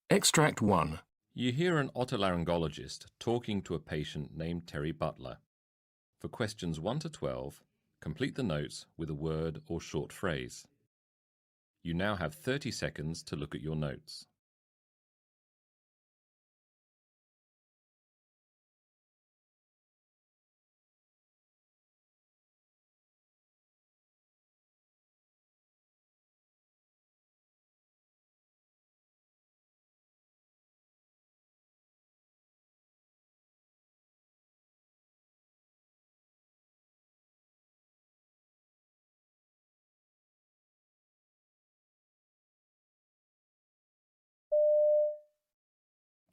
Extract 1. You hear an otolaryngologist talking to a patient named Terry Butler. For questions 1 to 12, complete the notes with a word or short phrase. You now have 30 seconds to look at your notes.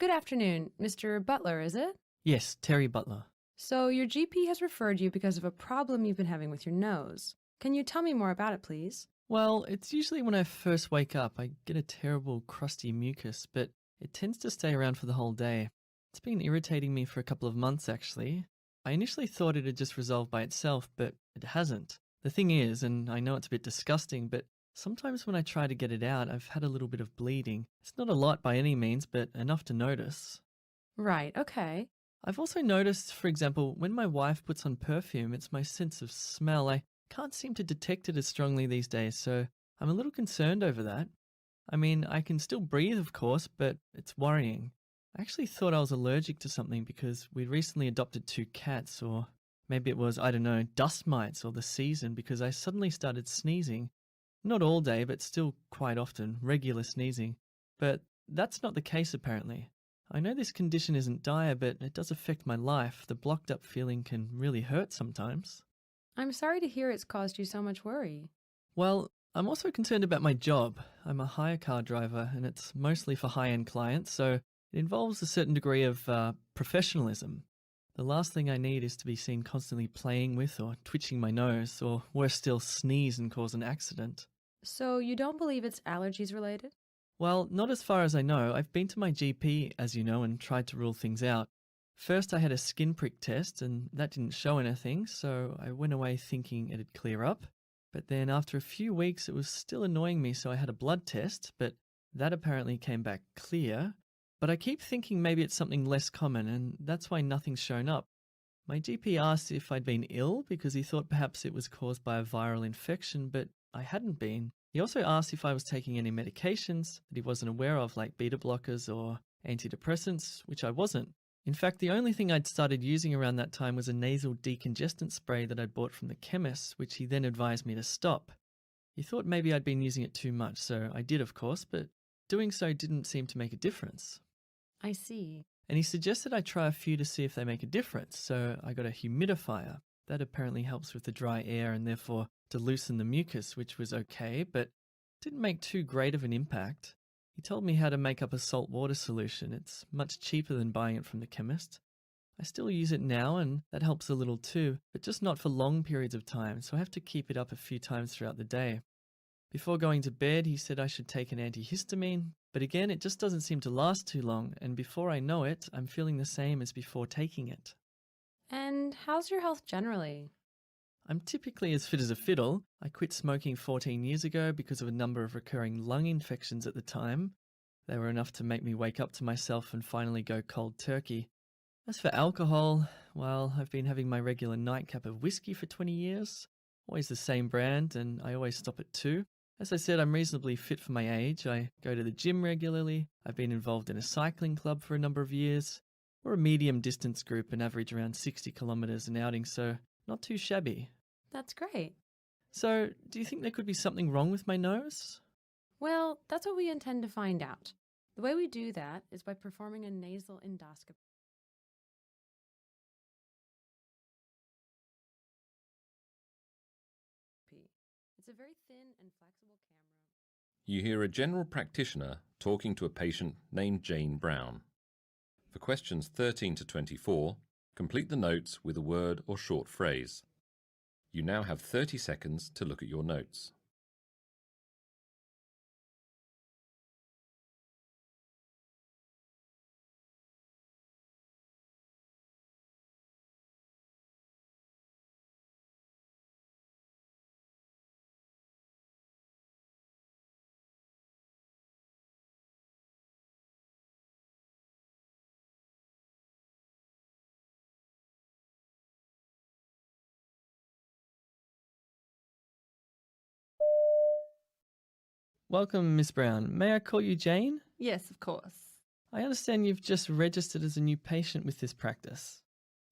Good afternoon, Mr. Butler, is it? Yes, Terry Butler. So your GP has referred you because of a problem you've been having with your nose. Can you tell me more about it, please? Well, it's usually when I first wake up, I get a terrible crusty mucus, but it tends to stay around for the whole day. It's been irritating me for a couple of months, actually. I initially thought it had just resolved by itself, but it hasn't. The thing is, and I know it's a bit disgusting, but sometimes when I try to get it out, I've had a little bit of bleeding. It's not a lot by any means, but enough to notice. Right, okay. I've also noticed, for example, when my wife puts on perfume, it's my sense of smell. I can't seem to detect it as strongly these days, so I'm a little concerned over that. I mean, I can still breathe, of course, but it's worrying. I actually thought I was allergic to something because we recently adopted 2 cats, or maybe it was, I don't know, dust mites or the season, because I suddenly started sneezing. Not all day, but still quite often, regular sneezing. But that's not the case apparently. I know this condition isn't dire, but it does affect my life. The blocked up feeling can really hurt sometimes. I'm sorry to hear it's caused you so much worry. Well, I'm also concerned about my job. I'm a hire car driver, and it's mostly for high-end clients, so it involves a certain degree of professionalism. The last thing I need is to be seen constantly playing with or twitching my nose, or worse still, sneeze and cause an accident. So you don't believe it's allergies related? Well, not as far as I know. I've been to my GP, as you know, and tried to rule things out. First, I had a skin prick test, and that didn't show anything, so I went away thinking it'd clear up. But then after a few weeks, it was still annoying me, so I had a blood test, but that apparently came back clear. But I keep thinking maybe it's something less common, and that's why nothing's shown up. My GP asked if I'd been ill because he thought perhaps it was caused by a viral infection, but I hadn't been. He also asked if I was taking any medications that he wasn't aware of, like beta blockers or antidepressants, which I wasn't. In fact, the only thing I'd started using around that time was a nasal decongestant spray that I'd bought from the chemist, which he then advised me to stop. He thought maybe I'd been using it too much, so I did, of course, but doing so didn't seem to make a difference. I see. And he suggested I try a few to see if they make a difference, so I got a humidifier. That apparently helps with the dry air and therefore to loosen the mucus, which was okay, but didn't make too great of an impact. He told me how to make up a salt water solution. It's much cheaper than buying it from the chemist. I still use it now, and that helps a little too, but just not for long periods of time, so I have to keep it up a few times throughout the day. Before going to bed, he said I should take an antihistamine, but again, it just doesn't seem to last too long, and before I know it, I'm feeling the same as before taking it. And how's your health generally? I'm typically as fit as a fiddle. I quit smoking 14 years ago because of a number of recurring lung infections at the time. They were enough to make me wake up to myself and finally go cold turkey. As for alcohol, well, I've been having my regular nightcap of whiskey for 20 years. Always the same brand, and I always stop at 2. As I said, I'm reasonably fit for my age. I go to the gym regularly. I've been involved in a cycling club for a number of years. We're a medium distance group and average around 60 kilometres an outing, so not too shabby. That's great. So, do you think there could be something wrong with my nose? Well, that's what we intend to find out. The way we do that is by performing a nasal endoscopy. It's a very thin and flexible camera. You hear a general practitioner talking to a patient named Jane Brown. For questions 13 to 24, complete the notes with a word or short phrase. You now have 30 seconds to look at your notes. Welcome, Miss Brown. May I call you Jane? Yes, of course. I understand you've just registered as a new patient with this practice.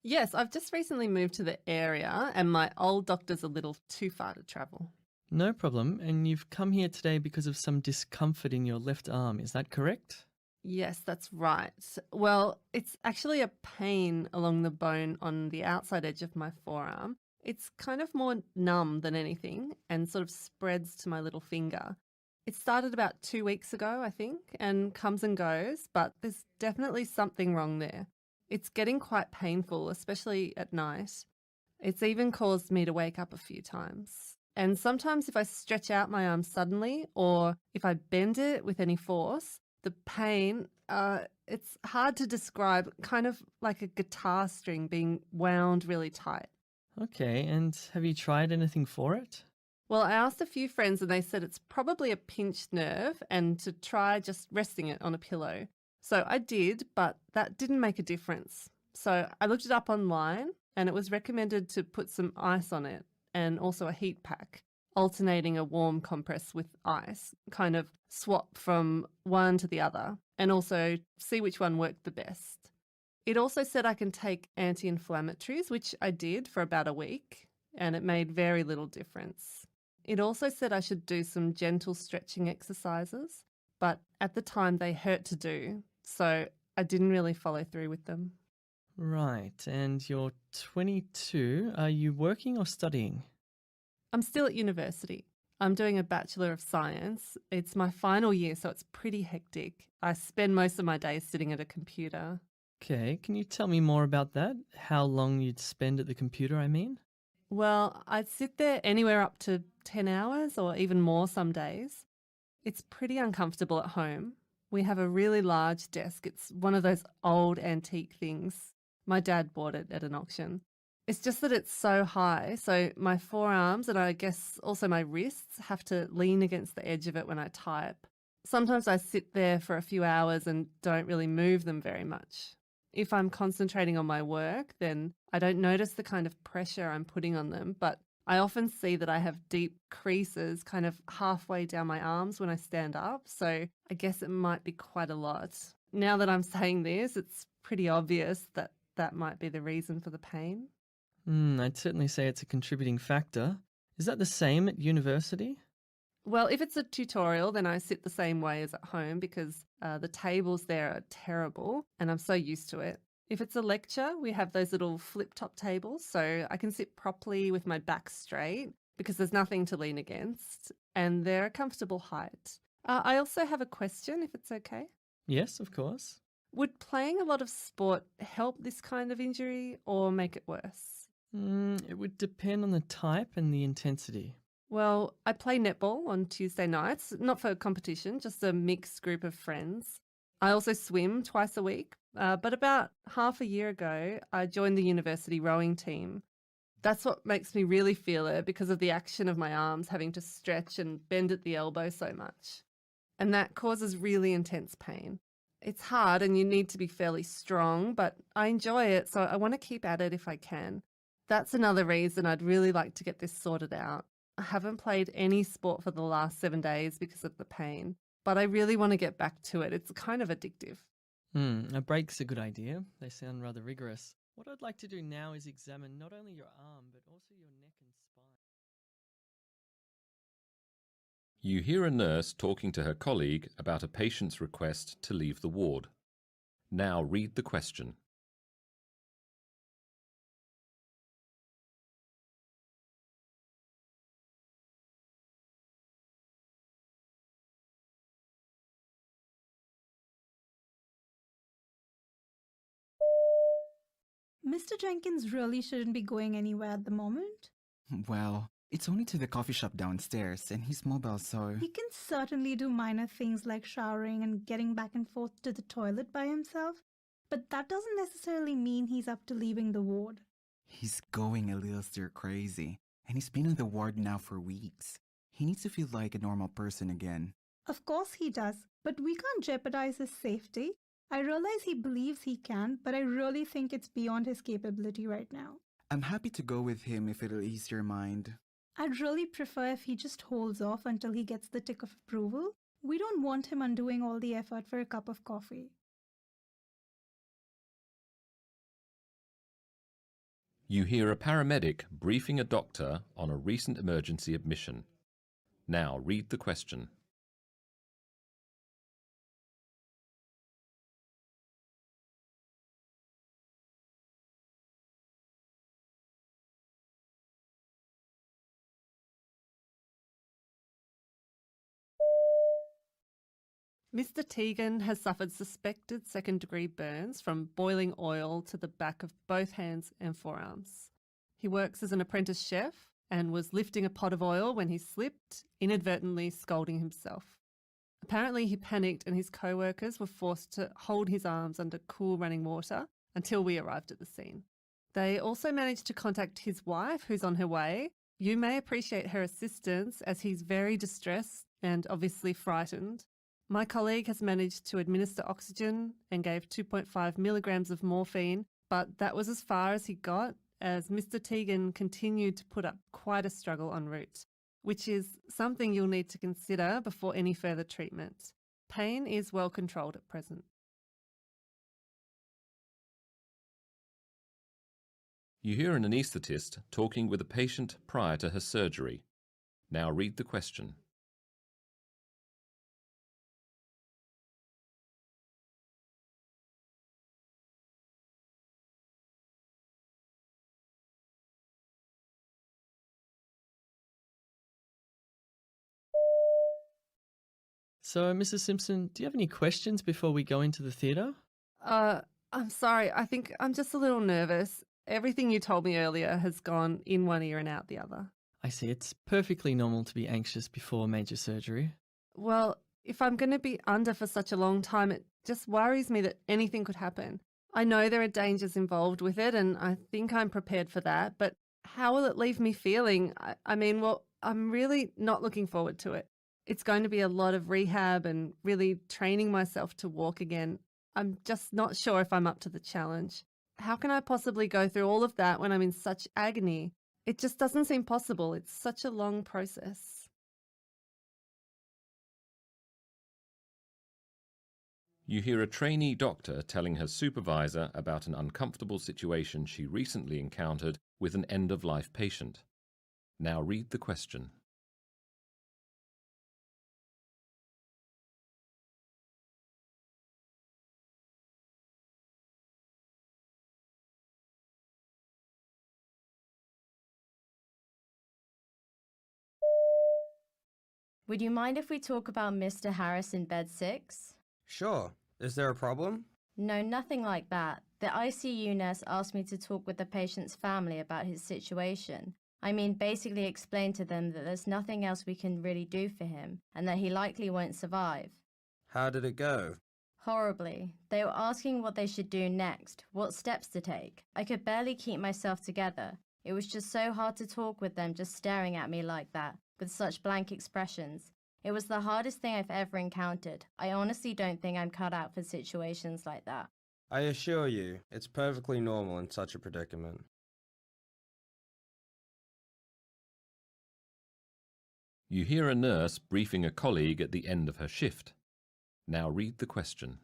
Yes, I've just recently moved to the area and my old doctor's a little too far to travel. No problem, and you've come here today because of some discomfort in your left arm, is that correct? Yes, that's right. Well, it's actually a pain along the bone on the outside edge of my forearm. It's kind of more numb than anything and sort of spreads to my little finger. It started about 2 weeks ago, I think, and comes and goes, but there's definitely something wrong there. It's getting quite painful, especially at night. It's even caused me to wake up a few times. And sometimes if I stretch out my arm suddenly or if I bend it with any force, the pain, it's hard to describe, kind of like a guitar string being wound really tight. Okay, and have you tried anything for it? Well, I asked a few friends and they said it's probably a pinched nerve and to try just resting it on a pillow. So I did, but that didn't make a difference. So I looked it up online and it was recommended to put some ice on it and also a heat pack, alternating a warm compress with ice, kind of swap from one to the other and also see which one worked the best. It also said I can take anti-inflammatories, which I did for about a week, and it made very little difference. It also said I should do some gentle stretching exercises, but at the time they hurt to do, so I didn't really follow through with them. Right, and you're 22. Are you working or studying? I'm still at university. I'm doing a Bachelor of Science. It's my final year, so it's pretty hectic. I spend most of my days sitting at a computer. Okay, can you tell me more about that? How long you'd spend at the computer, I mean? Well, I'd sit there anywhere up to 10 hours or even more some days. It's pretty uncomfortable at home. We have a really large desk. It's one of those old antique things. My dad bought it at an auction. It's just that it's so high, so my forearms and I guess also my wrists have to lean against the edge of it when I type. Sometimes I sit there for a few hours and don't really move them very much. If I'm concentrating on my work, then I don't notice the kind of pressure I'm putting on them, but I often see that I have deep creases kind of halfway down my arms when I stand up, so I guess it might be quite a lot. Now that I'm saying this, it's pretty obvious that that might be the reason for the pain. I'd certainly say it's a contributing factor. Is that the same at university? Well, if it's a tutorial, then I sit the same way as at home because the tables there are terrible and I'm so used to it. If it's a lecture, we have those little flip-top tables, so I can sit properly with my back straight because there's nothing to lean against and they're a comfortable height. I also have a question, if it's okay. Yes, of course. Would playing a lot of sport help this kind of injury or make it worse? It would depend on the type and the intensity. Well, I play netball on Tuesday nights, not for competition, just a mixed group of friends. I also swim twice a week, but about half a year ago, I joined the university rowing team. That's what makes me really feel it because of the action of my arms having to stretch and bend at the elbow so much. And that causes really intense pain. It's hard and you need to be fairly strong, but I enjoy it, so I want to keep at it if I can. That's another reason I'd really like to get this sorted out. I haven't played any sport for the last 7 days because of the pain, but I really want to get back to it. It's kind of addictive. A break's a good idea. They sound rather rigorous. What I'd like to do now is examine not only your arm, but also your neck and spine. You hear a nurse talking to her colleague about a patient's request to leave the ward. Now read the question. Mr. Jenkins really shouldn't be going anywhere at the moment. Well, it's only to the coffee shop downstairs, and he's mobile, so... He can certainly do minor things like showering and getting back and forth to the toilet by himself, but that doesn't necessarily mean he's up to leaving the ward. He's going a little stir-crazy, and he's been on the ward now for weeks. He needs to feel like a normal person again. Of course he does, but we can't jeopardize his safety. I realize he believes he can, but I really think it's beyond his capability right now. I'm happy to go with him if it'll ease your mind. I'd really prefer if he just holds off until he gets the tick of approval. We don't want him undoing all the effort for a cup of coffee. You hear a paramedic briefing a doctor on a recent emergency admission. Now read the question. Mr. Tegan has suffered suspected second-degree burns from boiling oil to the back of both hands and forearms. He works as an apprentice chef and was lifting a pot of oil when he slipped, inadvertently scalding himself. Apparently he panicked and his co-workers were forced to hold his arms under cool running water until we arrived at the scene. They also managed to contact his wife, who's on her way. You may appreciate her assistance as he's very distressed and obviously frightened. My colleague has managed to administer oxygen and gave 2.5 milligrams of morphine, but that was as far as he got, as Mr. Tegan continued to put up quite a struggle en route, which is something you'll need to consider before any further treatment. Pain is well controlled at present. You hear an anaesthetist talking with a patient prior to her surgery. Now read the question. So, Mrs. Simpson, do you have any questions before we go into the theatre? I'm sorry, I think I'm just a little nervous. Everything you told me earlier has gone in one ear and out the other. I see, it's perfectly normal to be anxious before major surgery. Well, if I'm going to be under for such a long time, it just worries me that anything could happen. I know there are dangers involved with it, and I think I'm prepared for that, but how will it leave me feeling? Well, I'm really not looking forward to it. It's going to be a lot of rehab and really training myself to walk again. I'm just not sure if I'm up to the challenge. How can I possibly go through all of that when I'm in such agony? It just doesn't seem possible. It's such a long process. You hear a trainee doctor telling her supervisor about an uncomfortable situation she recently encountered with an end-of-life patient. Now read the question. Would you mind if we talk about Mr. Harris in bed 6? Sure. Is there a problem? No, nothing like that. The ICU nurse asked me to talk with the patient's family about his situation. Basically explain to them that there's nothing else we can really do for him and that he likely won't survive. How did it go? Horribly. They were asking what they should do next, what steps to take. I could barely keep myself together. It was just so hard to talk with them just staring at me like that, with such blank expressions. It was the hardest thing I've ever encountered. I honestly don't think I'm cut out for situations like that. I assure you, it's perfectly normal in such a predicament. You hear a nurse briefing a colleague at the end of her shift. Now read the question.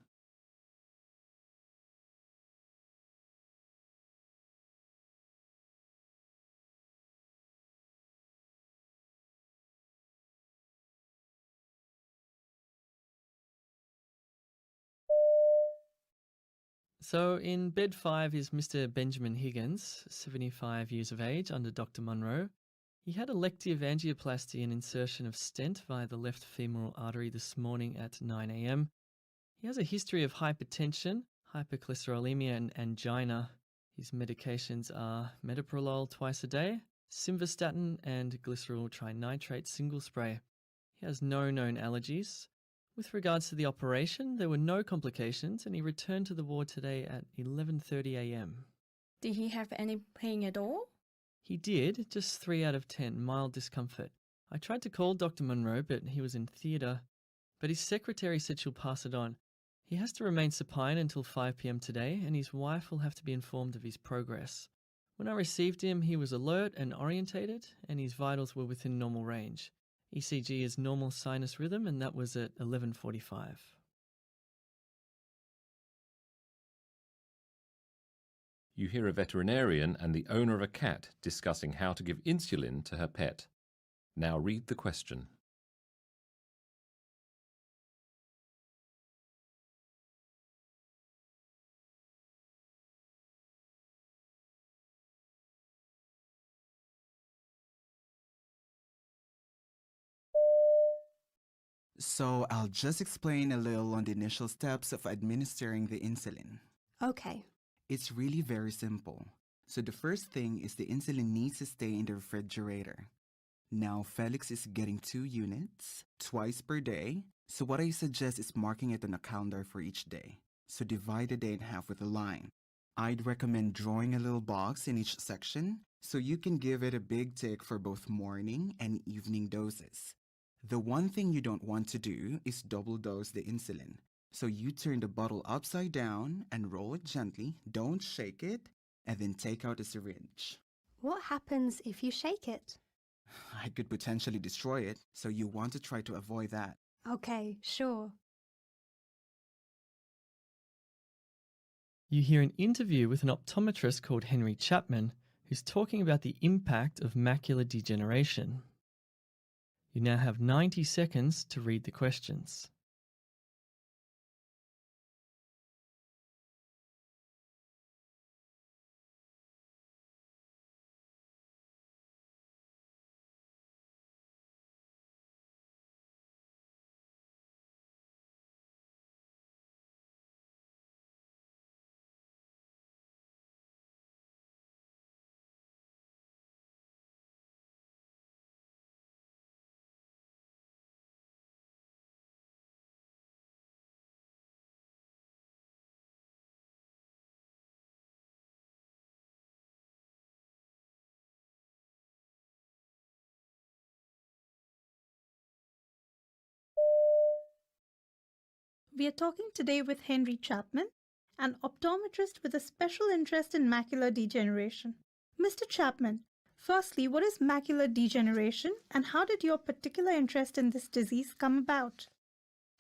So, in bed 5 is Mr. Benjamin Higgins, 75 years of age, under Dr. Munro. He had elective angioplasty and insertion of stent via the left femoral artery this morning at 9 a.m. He has a history of hypertension, hypercholesterolemia and angina. His medications are metoprolol twice a day, simvastatin and glycerol trinitrate single spray. He has no known allergies. With regards to the operation, there were no complications and he returned to the ward today at 11:30 a.m. Did he have any pain at all? He did, just 3 out of 10, mild discomfort. I tried to call Dr. Munro, but he was in theatre. But his secretary said she'll pass it on. He has to remain supine until 5 p.m. today, and his wife will have to be informed of his progress. When I received him, he was alert and orientated, and his vitals were within normal range. ECG is normal sinus rhythm, and that was at 11:45. You hear a veterinarian and the owner of a cat discussing how to give insulin to her pet. Now read the question. So I'll just explain a little on the initial steps of administering the insulin. Okay. It's really very simple. So the first thing is the insulin needs to stay in the refrigerator. Now Felix is getting 2 units, twice per day. So what I suggest is marking it on a calendar for each day. So divide the day in half with a line. I'd recommend drawing a little box in each section so you can give it a big tick for both morning and evening doses. The one thing you don't want to do is double dose the insulin. So you turn the bottle upside down and roll it gently, don't shake it, and then take out a syringe. What happens if you shake it? I could potentially destroy it, so you want to try to avoid that. Okay, sure. You hear an interview with an optometrist called Henry Chapman, who's talking about the impact of macular degeneration. You now have 90 seconds to read the questions. We are talking today with Henry Chapman, an optometrist with a special interest in macular degeneration. Mr. Chapman, firstly, what is macular degeneration and how did your particular interest in this disease come about?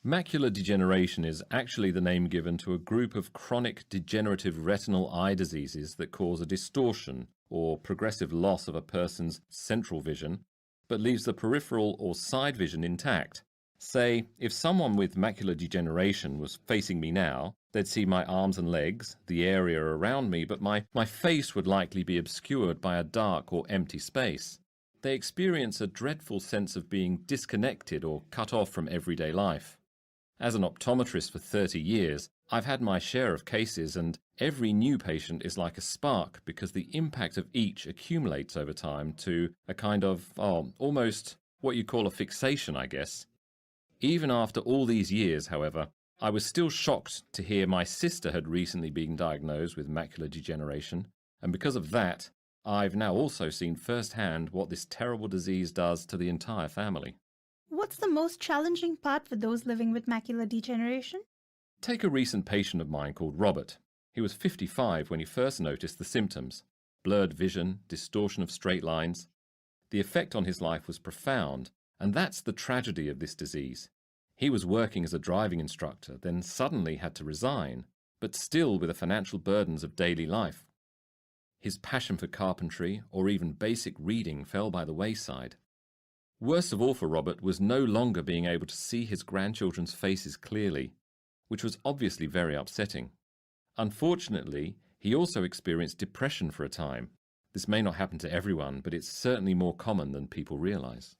Macular degeneration is actually the name given to a group of chronic degenerative retinal eye diseases that cause a distortion or progressive loss of a person's central vision, but leaves the peripheral or side vision intact. Say, if someone with macular degeneration was facing me now, they'd see my arms and legs, the area around me, but my face would likely be obscured by a dark or empty space. They experience a dreadful sense of being disconnected or cut off from everyday life. As an optometrist for 30 years, I've had my share of cases, and every new patient is like a spark because the impact of each accumulates over time to a kind of, almost what you call a fixation, I guess. Even after all these years, however, I was still shocked to hear my sister had recently been diagnosed with macular degeneration, and because of that, I've now also seen firsthand what this terrible disease does to the entire family. What's the most challenging part for those living with macular degeneration? Take a recent patient of mine called Robert. He was 55 when he first noticed the symptoms: blurred vision, distortion of straight lines. The effect on his life was profound, and that's the tragedy of this disease. He was working as a driving instructor, then suddenly had to resign, but still with the financial burdens of daily life. His passion for carpentry or even basic reading fell by the wayside. Worst of all for Robert was no longer being able to see his grandchildren's faces clearly, which was obviously very upsetting. Unfortunately, he also experienced depression for a time. This may not happen to everyone, but it's certainly more common than people realize.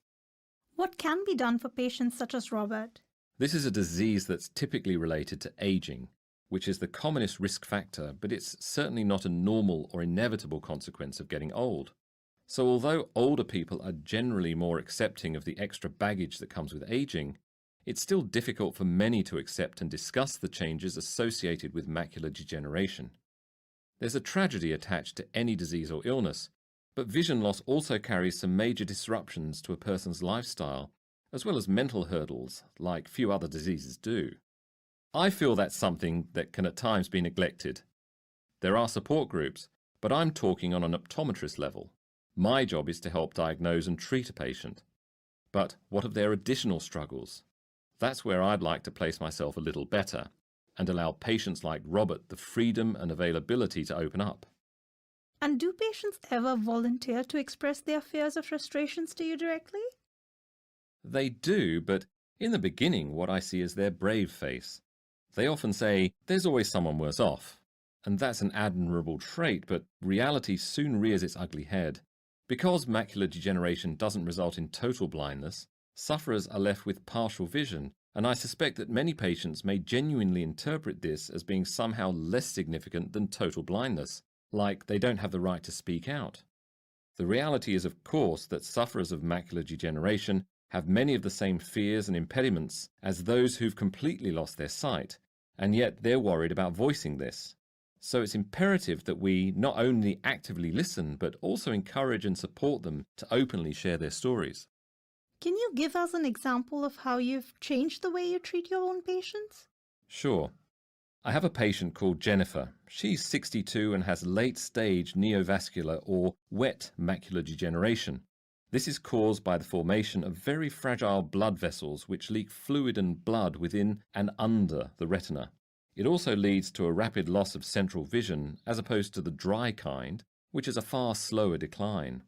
What can be done for patients such as Robert? This is a disease that's typically related to aging, which is the commonest risk factor, but it's certainly not a normal or inevitable consequence of getting old. So although older people are generally more accepting of the extra baggage that comes with aging, it's still difficult for many to accept and discuss the changes associated with macular degeneration. There's a tragedy attached to any disease or illness, but vision loss also carries some major disruptions to a person's lifestyle, as well as mental hurdles, like few other diseases do. I feel that's something that can at times be neglected. There are support groups, But I'm talking on an optometrist level. My job is to help diagnose and treat a patient. But what of their additional struggles? That's where I'd like to place myself a little better and allow patients like Robert the freedom and availability to open up. And do patients ever volunteer to express their fears or frustrations to you directly? They do, but in the beginning what I see is their brave face. They often say, "There's always someone worse off." And that's an admirable trait, but reality soon rears its ugly head. Because macular degeneration doesn't result in total blindness, sufferers are left with partial vision, and I suspect that many patients may genuinely interpret this as being somehow less significant than total blindness, like they don't have the right to speak out. The reality is, of course, that sufferers of macular degeneration have many of the same fears and impediments as those who've completely lost their sight, and yet they're worried about voicing this. So it's imperative that we not only actively listen, but also encourage and support them to openly share their stories. Can you give us an example of how you've changed the way you treat your own patients? Sure. I have a patient called Jennifer. She's 62 and has late-stage neovascular or wet macular degeneration. This is caused by the formation of very fragile blood vessels which leak fluid and blood within and under the retina. It also leads to a rapid loss of central vision as opposed to the dry kind, which is a far slower decline.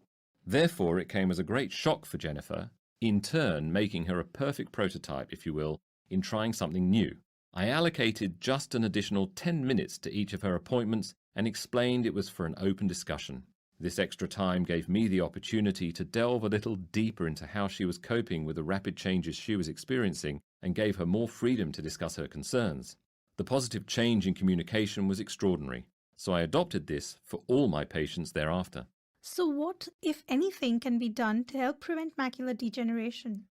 Therefore, it came as a great shock for Jennifer, in turn making her a perfect prototype, if you will, in trying something new. I allocated just an additional 10 minutes to each of her appointments and explained it was for an open discussion. This extra time gave me the opportunity to delve a little deeper into how she was coping with the rapid changes she was experiencing and gave her more freedom to discuss her concerns. The positive change in communication was extraordinary, so I adopted this for all my patients thereafter. So what, if anything, can be done to help prevent macular degeneration?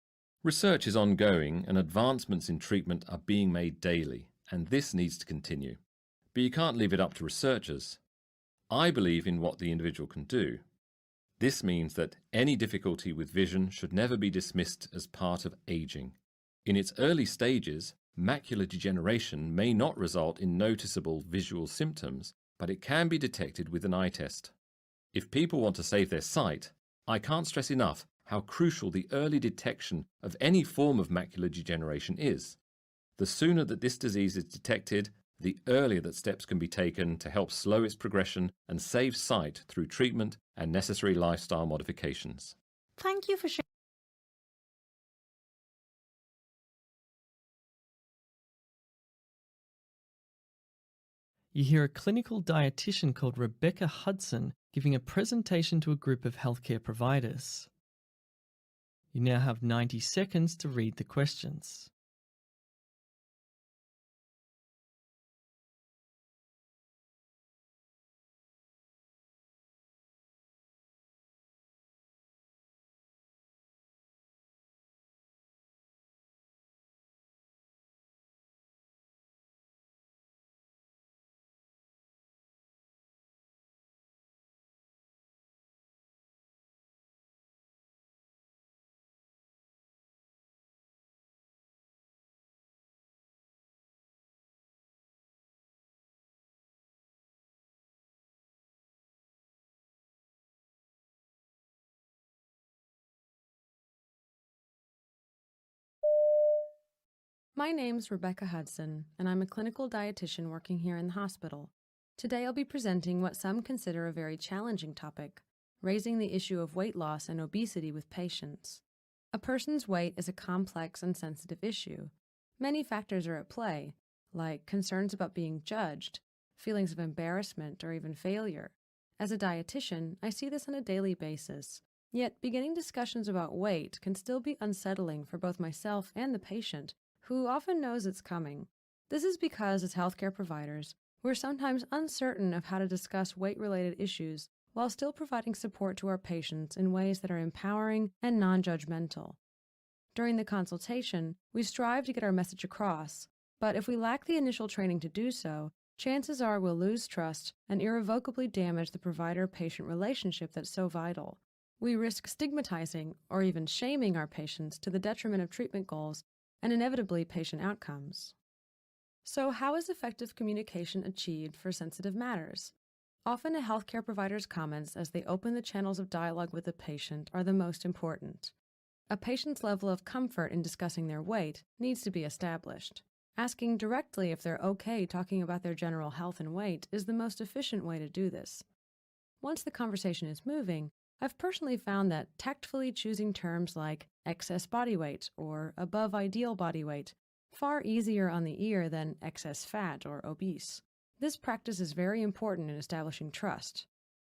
Research is ongoing and advancements in treatment are being made daily, and this needs to continue. But you can't leave it up to researchers. I believe in what the individual can do. This means that any difficulty with vision should never be dismissed as part of aging. In its early stages, macular degeneration may not result in noticeable visual symptoms, but it can be detected with an eye test. If people want to save their sight, I can't stress enough how crucial the early detection of any form of macular degeneration is. The sooner that this disease is detected, the earlier that steps can be taken to help slow its progression and save sight through treatment and necessary lifestyle modifications. Thank you for sharing. You hear a clinical dietitian called Rebecca Hudson giving a presentation to a group of healthcare providers. You now have 90 seconds to read the questions. My name's Rebecca Hudson, and I'm a clinical dietitian working here in the hospital. Today I'll be presenting what some consider a very challenging topic, raising the issue of weight loss and obesity with patients. A person's weight is a complex and sensitive issue. Many factors are at play, like concerns about being judged, feelings of embarrassment, or even failure. As a dietitian, I see this on a daily basis. Yet, beginning discussions about weight can still be unsettling for both myself and the patient, who often knows it's coming. This is because, as healthcare providers, we're sometimes uncertain of how to discuss weight-related issues while still providing support to our patients in ways that are empowering and non-judgmental. During the consultation, we strive to get our message across, but if we lack the initial training to do so, chances are we'll lose trust and irrevocably damage the provider-patient relationship that's so vital. We risk stigmatizing or even shaming our patients to the detriment of treatment goals and inevitably patient outcomes. So how is effective communication achieved for sensitive matters? Often a healthcare provider's comments as they open the channels of dialogue with the patient are the most important. A patient's level of comfort in discussing their weight needs to be established. Asking directly if they're okay talking about their general health and weight is the most efficient way to do this. Once the conversation is moving, I've personally found that tactfully choosing terms like excess body weight or above ideal body weight far easier on the ear than excess fat or obese. This practice is very important in establishing trust.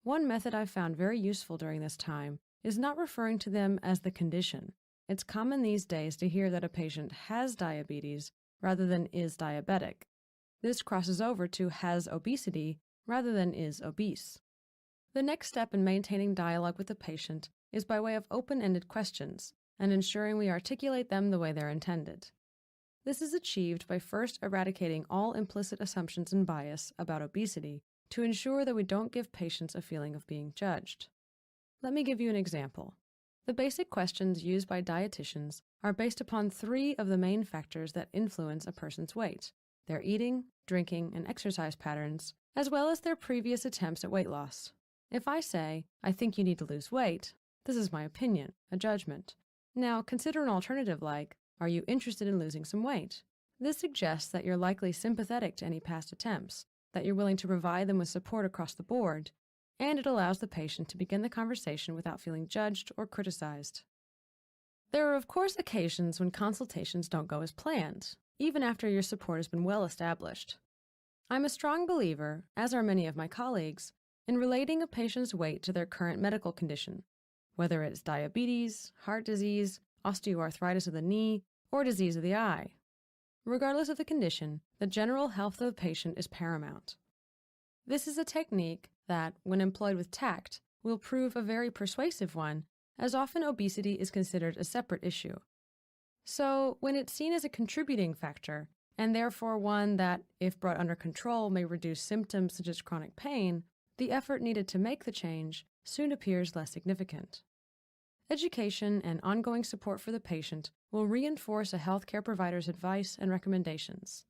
One method I've found very useful during this time is not referring to them as the condition. It's common these days to hear that a patient has diabetes rather than is diabetic. This crosses over to has obesity rather than is obese. The next step in maintaining dialogue with the patient is by way of open-ended questions and ensuring we articulate them the way they're intended. This is achieved by first eradicating all implicit assumptions and bias about obesity to ensure that we don't give patients a feeling of being judged. Let me give you an example. The basic questions used by dietitians are based upon 3 of the main factors that influence a person's weight: their eating, drinking, and exercise patterns, as well as their previous attempts at weight loss. If I say, I think you need to lose weight, this is my opinion, a judgment. Now consider an alternative like, are you interested in losing some weight? This suggests that you're likely sympathetic to any past attempts, that you're willing to provide them with support across the board, and it allows the patient to begin the conversation without feeling judged or criticized. There are, of course, occasions when consultations don't go as planned, even after your support has been well established. I'm a strong believer, as are many of my colleagues, in relating a patient's weight to their current medical condition, whether it's diabetes, heart disease, osteoarthritis of the knee, or disease of the eye. Regardless of the condition, the general health of the patient is paramount. This is a technique that, when employed with tact, will prove a very persuasive one, as often obesity is considered a separate issue. So, when it's seen as a contributing factor, and therefore one that, if brought under control, may reduce symptoms such as chronic pain, the effort needed to make the change soon appears less significant. Education and ongoing support for the patient will reinforce a healthcare provider's advice and recommendations.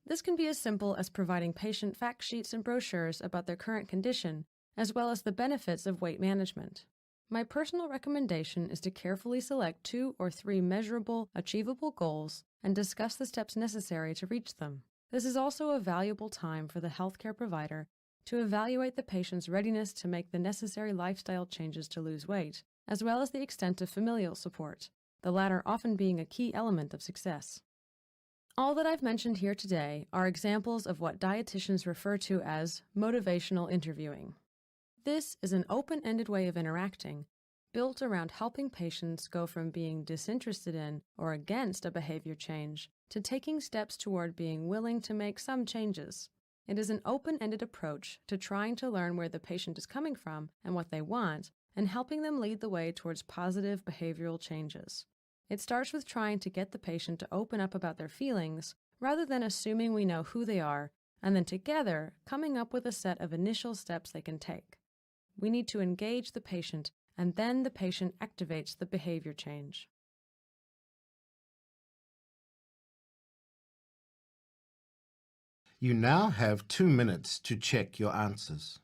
This can be as simple as providing patient fact sheets and brochures about their current condition, as well as the benefits of weight management. My personal recommendation is to carefully select 2 or 3 measurable, achievable goals and discuss the steps necessary to reach them. This is also a valuable time for the healthcare provider to evaluate the patient's readiness to make the necessary lifestyle changes to lose weight, as well as the extent of familial support, the latter often being a key element of success. All that I've mentioned here today are examples of what dietitians refer to as motivational interviewing. This is an open-ended way of interacting, built around helping patients go from being disinterested in or against a behavior change to taking steps toward being willing to make some changes. It is an open-ended approach to trying to learn where the patient is coming from and what they want, and helping them lead the way towards positive behavioral changes. It starts with trying to get the patient to open up about their feelings, rather than assuming we know who they are, and then together coming up with a set of initial steps they can take. We need to engage the patient, and then the patient activates the behavior change. You now have 2 minutes to check your answers.